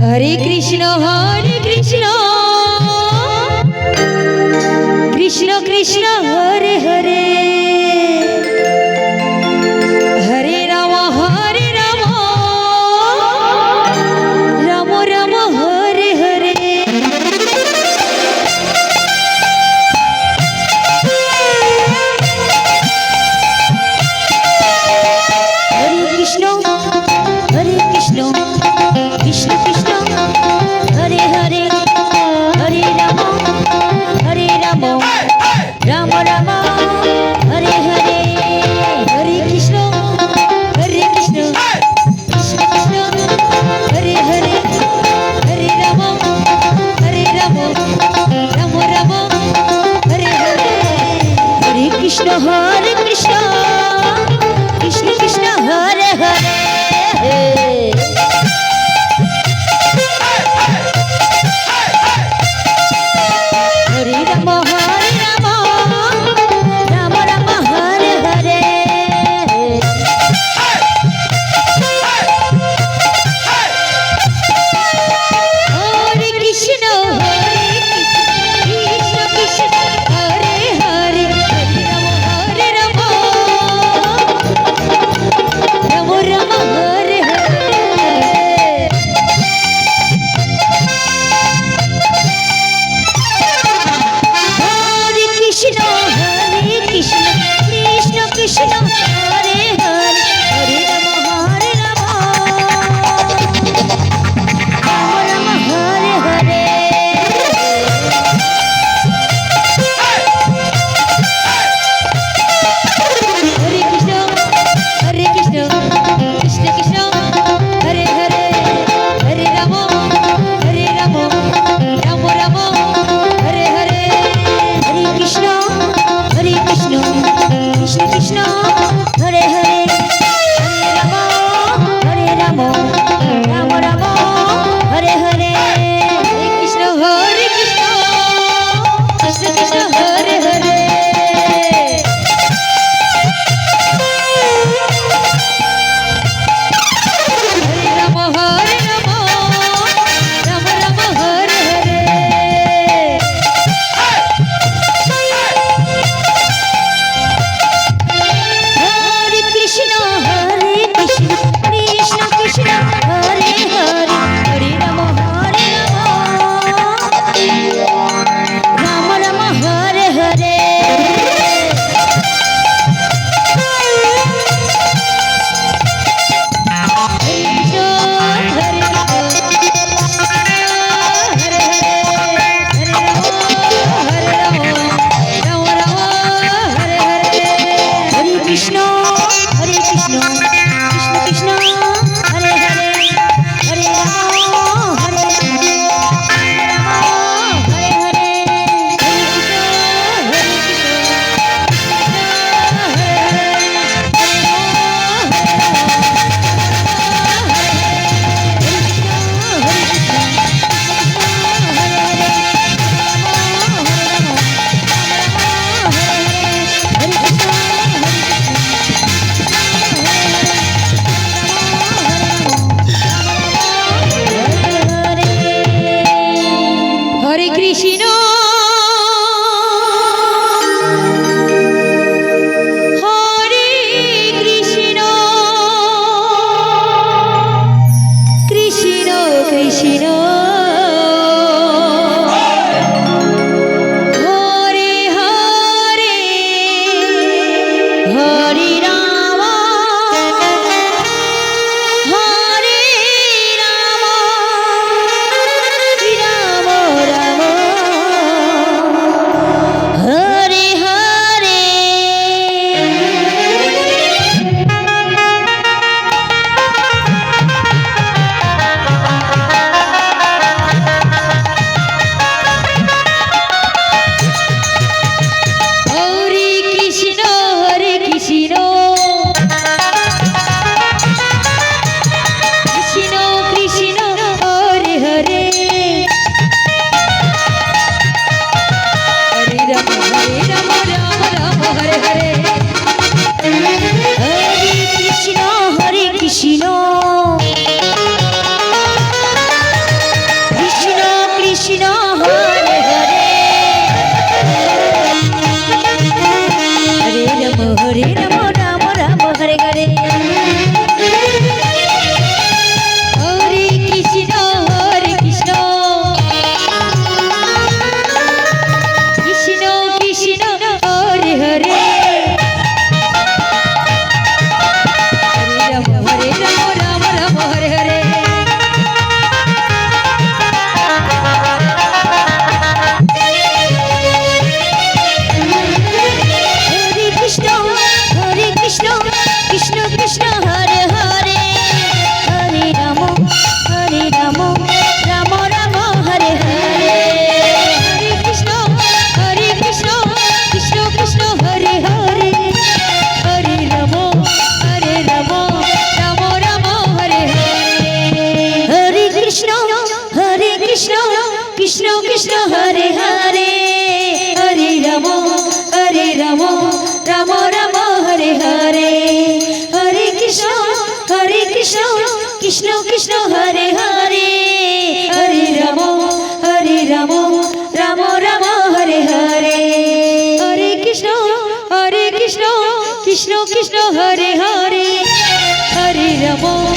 Hare Krishna Krishna Krishna Hare Hare Hare Ram Ram Ram Hare Hare Hare Krishna Krishna Krishna Hare Hare Hare Ram Ram Ram Hare Hare Hare Krishna Krishna Krishna Hare Hare Hare Ram Ram Ram Hare Hare Hare Krishna Krishna Krishna Hare Hare Krishna Krishna Krishna Hare Hare Hare Ram Ram Ram Hare Hare Hare Krishna Krishna Krishna Hare Hare Hare Ram Ram Ram Hare Hare Hare Krishna Krishna Krishna Hare Hare Hare Ram